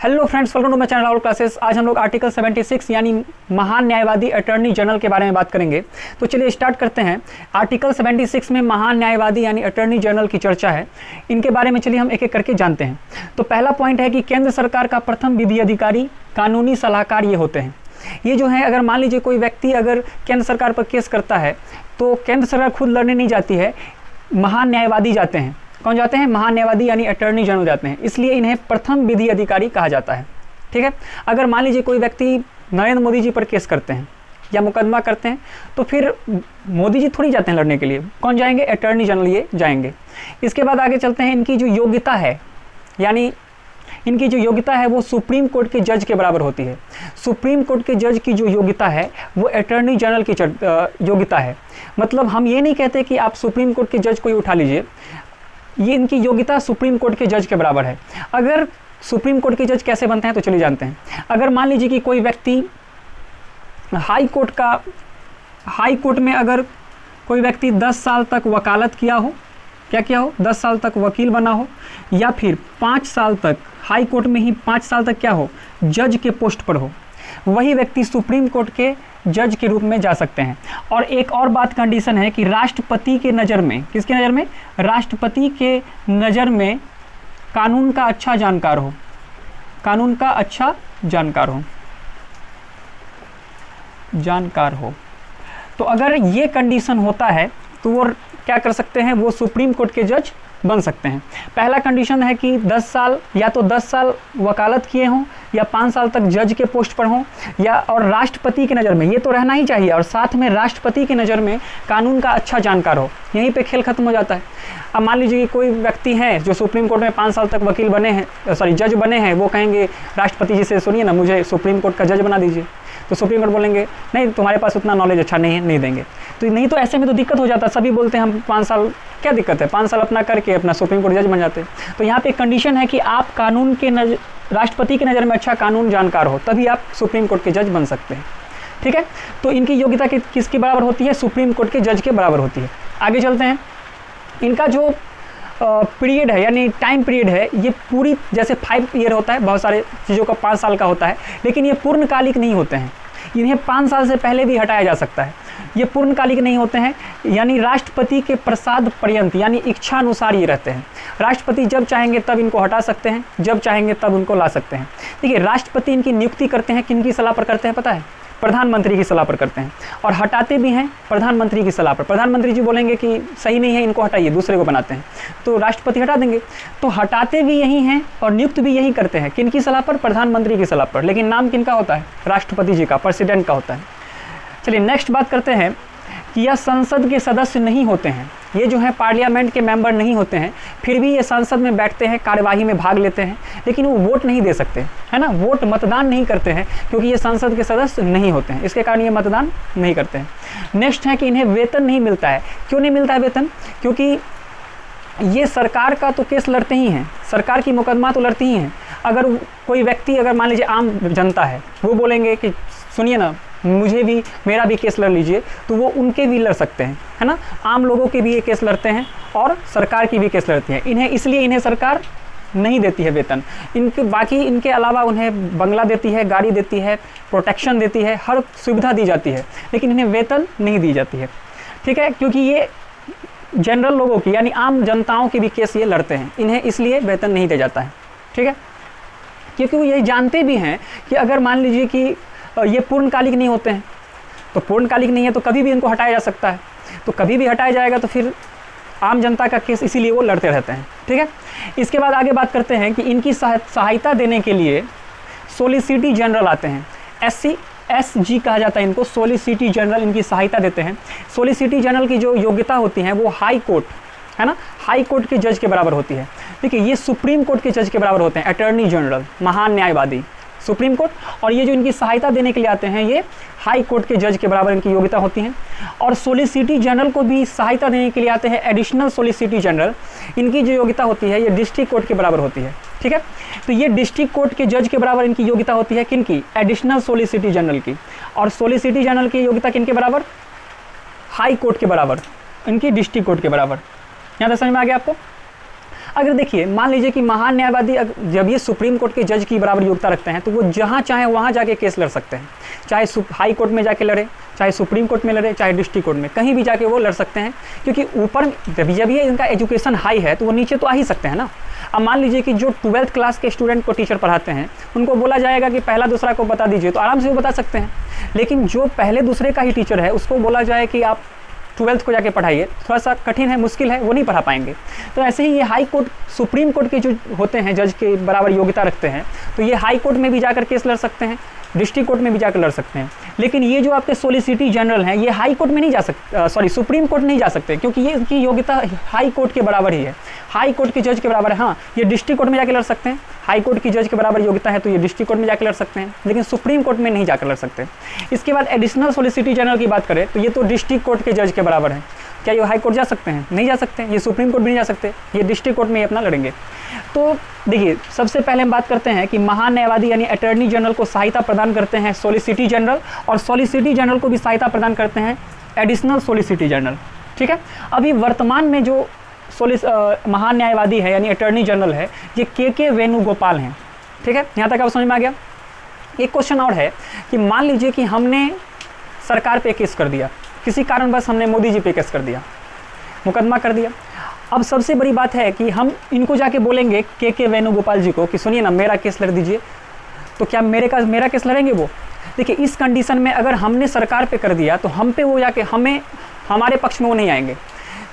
Hello friends, welcome to my channel Rahul Classes. आज हम लोग आर्टिकल 76 यानी महान न्यायवादी अटॉर्नी जनरल के बारे में बात करेंगे। तो चलिए स्टार्ट करते हैं। आर्टिकल 76 में महान न्यायवादी यानी अटॉर्नी जनरल की चर्चा है। इनके बारे में चलिए हम एक एक करके जानते हैं। तो पहला पॉइंट है कि केंद्र सरकार का प्रथम विधि अधिकारी कानूनी सलाहकार ये होते हैं। ये जो है, अगर मान लीजिए कोई व्यक्ति अगर केंद्र सरकार पर केस करता है तो केंद्र सरकार खुद लड़ने नहीं जाती है, महान न्यायवादी जाते हैं। कौन जाते हैं? महान न्यायवादी यानी अटॉर्नी जनरल जाते हैं। इसलिए इन्हें प्रथम विधि अधिकारी कहा जाता है। ठीक है। अगर मान लीजिए कोई व्यक्ति नरेंद्र मोदी जी पर केस करते हैं या मुकदमा करते हैं तो फिर मोदी जी थोड़ी जाते हैं लड़ने के लिए। कौन जाएंगे? अटॉर्नी जनरल ये जाएंगे। इसके बाद आगे चलते हैं। इनकी जो योग्यता है, यानी इनकी जो योग्यता है वो सुप्रीम कोर्ट के जज के बराबर होती है। सुप्रीम कोर्ट के जज की जो योग्यता है वो अटॉर्नी जनरल की योग्यता है। मतलब हम ये नहीं कहते कि आप सुप्रीम कोर्ट के जज को ही उठा लीजिए, ये इनकी योग्यता सुप्रीम कोर्ट के जज के बराबर है। अगर सुप्रीम कोर्ट के जज कैसे बनते हैं तो चलिए जानते हैं। अगर मान लीजिए कि कोई व्यक्ति हाई कोर्ट में अगर कोई व्यक्ति 10 साल तक वकालत किया हो, क्या किया हो? 10 साल तक वकील बना हो, या फिर 5 साल तक हाई कोर्ट में ही 5 साल तक क्या हो? जज के पोस्ट पर हो, वही व्यक्ति सुप्रीम कोर्ट के जज के रूप में जा सकते हैं। और एक और बात कंडीशन है कि राष्ट्रपति के नज़र में, किसके नज़र में? राष्ट्रपति के नज़र में कानून का अच्छा जानकार हो, कानून का अच्छा जानकार हो। तो अगर ये कंडीशन होता है तो वो क्या कर सकते हैं? वो सुप्रीम कोर्ट के जज बन सकते हैं। पहला कंडीशन है कि 10 साल, या तो 10 साल वकालत किए हों या 5 साल तक जज के पोस्ट पर हों, या और राष्ट्रपति की नज़र में, ये तो रहना ही चाहिए, और साथ में राष्ट्रपति की नज़र में कानून का अच्छा जानकार हो। यहीं पे खेल खत्म हो जाता है। अब मान लीजिए कि कोई व्यक्ति है जो सुप्रीम कोर्ट में 5 साल तक वकील बने हैं, जज बने हैं, वो कहेंगे राष्ट्रपति जी से, सुनिए ना, मुझे सुप्रीम कोर्ट का जज बना दीजिए। तो सुप्रीम कोर्ट बोलेंगे नहीं, तुम्हारे पास उतना नॉलेज अच्छा नहीं देंगे। तो नहीं, तो ऐसे में तो दिक्कत हो जाता है। सभी बोलते हैं हम 5 साल, क्या दिक्कत है? 5 साल अपना करके अपना सुप्रीम कोर्ट जज बन जाते हैं। तो यहाँ पे एक कंडीशन है कि आप कानून के राष्ट्रपति की नज़र में अच्छा कानून जानकार हो, तभी आप सुप्रीम कोर्ट के जज बन सकते हैं। ठीक है। तो इनकी योग्यता किसके बराबर होती है? सुप्रीम कोर्ट के जज के बराबर होती है। आगे चलते हैं। इनका जो पीरियड है, यानी टाइम पीरियड है, ये पूरी, जैसे 5 ईयर होता है, बहुत सारे चीज़ों का 5 साल का होता है, लेकिन ये पूर्णकालिक नहीं होते हैं। इन्हें 5 साल से पहले भी हटाया जा सकता है। ये पूर्णकालिक नहीं होते हैं, यानी राष्ट्रपति के प्रसाद पर्यंत, यानी इच्छा अनुसार ये रहते हैं। राष्ट्रपति जब चाहेंगे तब इनको हटा सकते हैं, जब चाहेंगे तब उनको ला सकते हैं। देखिए, राष्ट्रपति इनकी नियुक्ति करते हैं, किनकी सलाह पर करते हैं पता है? प्रधानमंत्री की सलाह पर करते हैं, और हटाते भी हैं प्रधानमंत्री की सलाह पर। प्रधानमंत्री जी बोलेंगे कि सही नहीं है, इनको हटाइए, दूसरे को बनाते हैं, तो राष्ट्रपति हटा देंगे। तो हटाते भी यही हैं और नियुक्त भी यही करते हैं। किनकी सलाह पर? प्रधानमंत्री की सलाह पर। लेकिन नाम किनका होता है? राष्ट्रपति जी का, प्रेसिडेंट का होता है। चलिए नेक्स्ट बात करते हैं कि यह संसद के सदस्य नहीं होते हैं। ये जो है पार्लियामेंट के मेंबर नहीं होते हैं, फिर भी ये संसद में बैठते हैं, कार्यवाही में भाग लेते हैं, लेकिन वो वोट नहीं दे सकते, है ना, वोट मतदान नहीं करते हैं, क्योंकि ये संसद के सदस्य नहीं होते हैं। इसके कारण ये मतदान नहीं करते हैं। नेक्स्ट है कि इन्हें वेतन नहीं मिलता है। क्यों नहीं मिलता है वेतन? क्योंकि ये सरकार का तो केस लड़ते ही हैं, सरकार की मुकदमा तो लड़ती ही हैं। अगर कोई व्यक्ति, अगर मान लीजिए आम जनता है, वो बोलेंगे कि सुनिए ना, मुझे भी, मेरा भी केस लड़ लीजिए, तो वो उनके भी लड़ सकते हैं, है ना। आम लोगों के भी ये केस लड़ते हैं और सरकार की भी केस लड़ती है। इन्हें सरकार नहीं देती है वेतन। इनके अलावा उन्हें बंगला देती है, गाड़ी देती है, प्रोटेक्शन देती है, हर सुविधा दी जाती है, लेकिन इन्हें वेतन नहीं दी जाती है। ठीक है। क्योंकि ये जनरल लोगों की, यानी आम जनताओं की भी केस ये लड़ते हैं, इन्हें इसलिए वेतन नहीं दिया जाता है। ठीक है। क्योंकि वो ये जानते भी हैं कि अगर मान लीजिए कि ये पूर्णकालिक नहीं होते हैं, तो पूर्णकालिक नहीं है तो कभी भी इनको हटाया जा सकता है, तो कभी भी हटाया जाएगा तो फिर आम जनता का केस, इसीलिए वो लड़ते रहते हैं। ठीक है। इसके बाद आगे बात करते हैं कि इनकी सहायता देने के लिए सोलिसिटी जनरल आते हैं। SG कहा जाता है इनको, सोलिसिटी जनरल इनकी सहायता देते हैं। सोलिसिटी जनरल की जो योग्यता होती है वो हाई कोर्ट, है ना, हाई कोर्ट के जज के बराबर होती है। देखिए, ये सुप्रीम कोर्ट के जज के बराबर होते हैं, अटॉर्नी जनरल, महान न्यायवादी, सुप्रीम कोर्ट। और ये जो इनकी सहायता देने के लिए आते हैं, ये हाई कोर्ट के जज के बराबर इनकी योग्यता होती है। और सोलिसिटी जनरल को भी सहायता देने के लिए आते हैं एडिशनल सोलिसिटी जनरल। इनकी जो योग्यता होती है ये डिस्ट्रिक्ट कोर्ट के बराबर होती है। ठीक है। तो ये डिस्ट्रिक्ट कोर्ट के जज के बराबर इनकी योग्यता होती है, किनकी? एडिशनल सोलिसिटी जनरल की। और सोलिसिटी जनरल की योग्यता किनके बराबर? हाई कोर्ट के बराबर, इनकी डिस्ट्रिक्ट कोर्ट के बराबर। यहाँ तक समझ में आ गया आपको? अगर देखिए मान लीजिए कि महान न्यायवादी जब ये सुप्रीम कोर्ट के जज की बराबर योग्यता रखते हैं तो वो जहाँ चाहे वहाँ जाके केस लड़ सकते हैं, चाहे हाई कोर्ट में जाके लड़े, चाहे सुप्रीम कोर्ट में लड़े, चाहे डिस्ट्रिक्ट कोर्ट में, कहीं भी जाके वो लड़ सकते हैं, क्योंकि ऊपर जब ये इनका एजुकेशन हाई है तो वो नीचे तो आ ही सकते हैं ना। अब मान लीजिए कि जो 12th क्लास के स्टूडेंट को टीचर पढ़ाते हैं उनको बोला जाएगा कि पहला दूसरा को बता दीजिए, तो आराम से वो बता सकते हैं। लेकिन जो पहले दूसरे का ही टीचर है उसको बोला जाए कि आप 12th को जाके पढ़ाइए, थोड़ा सा कठिन है, मुश्किल है, वो नहीं पढ़ा पाएंगे। तो ऐसे ही ये हाई कोर्ट सुप्रीम कोर्ट के जो होते हैं जज के बराबर योग्यता रखते हैं, तो ये हाई कोर्ट में भी जाकर केस लड़ सकते हैं, डिस्ट्रिक्ट कोर्ट में भी जाकर लड़ सकते हैं। लेकिन ये जो आपके सोलिसिटर जनरल हैं ये हाई कोर्ट में नहीं जा सकते, सुप्रीम कोर्ट नहीं जा सकते, क्योंकि ये इनकी योग्यता हाई कोर्ट के बराबर ही है, हाई कोर्ट के जज के बराबर है। हाँ, ये डिस्ट्रिक्ट कोर्ट में जाकर लड़ सकते हैं, हाई कोर्ट की जज के बराबर योग्यता है तो ये डिस्ट्रिक्ट कोर्ट में जाकर लड़ सकते हैं, लेकिन सुप्रीम कोर्ट में नहीं जाकर लड़ सकते। इसके बाद एडिशनल सोलिसिटर जनरल की बात करें तो ये तो डिस्ट्रिक्ट कोर्ट के जज के बराबर है। क्या ये हाई कोर्ट जा सकते हैं? नहीं जा सकते। ये सुप्रीम कोर्ट भी नहीं जा सकते, ये डिस्ट्रिक्ट कोर्ट में ही अपना लड़ेंगे। तो देखिए सबसे पहले हम बात करते हैं कि महान न्यायवादी यानी अटॉर्नी जनरल को सहायता प्रदान करते हैं सोलिसिटर जनरल, और सोलिसिटर जनरल को भी सहायता प्रदान करते हैं एडिशनल सोलिसिटर जनरल। ठीक है, अभी वर्तमान में जो महान न्यायवादी है यानी अटॉर्नी जनरल है ये के वेणुगोपाल हैं। ठीक है, यहाँ तक आप समझ में आ गया। एक क्वेश्चन और है कि मान लीजिए कि हमने सरकार पे केस कर दिया, किसी कारणवश हमने मोदी जी पे केस कर दिया, मुकदमा कर दिया। अब सबसे बड़ी बात है कि हम इनको जाके बोलेंगे के वेणुगोपाल जी को कि सुनिए ना मेरा केस लड़ दीजिए, तो क्या मेरा केस लड़ेंगे वो? देखिए इस कंडीशन में अगर हमने सरकार पे कर दिया तो हम पे वो जाके हमारे पक्ष में वो नहीं आएंगे।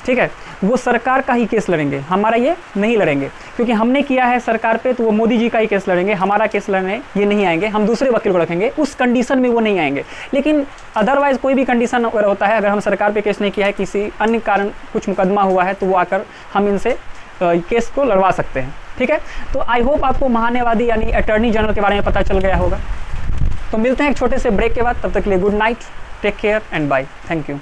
ठीक है, वो सरकार का ही केस लड़ेंगे, हमारा ये नहीं लड़ेंगे, क्योंकि हमने किया है सरकार पे तो वो मोदी जी का ही केस लड़ेंगे, हमारा केस लड़ने ये नहीं आएंगे, हम दूसरे वकील को रखेंगे, उस कंडीशन में वो नहीं आएंगे। लेकिन अदरवाइज कोई भी कंडीशन अगर होता है, अगर हम सरकार पे केस नहीं किया है, किसी अन्य कारण कुछ मुकदमा हुआ है तो वो आकर हम इनसे केस को लड़वा सकते हैं। ठीक है, तो आई होप आपको महान न्यायवादी यानी अटॉर्नी जनरल के बारे में पता चल गया होगा। तो मिलते हैं एक छोटे से ब्रेक के बाद, तब तक के लिए good night, take care and bye, thank you.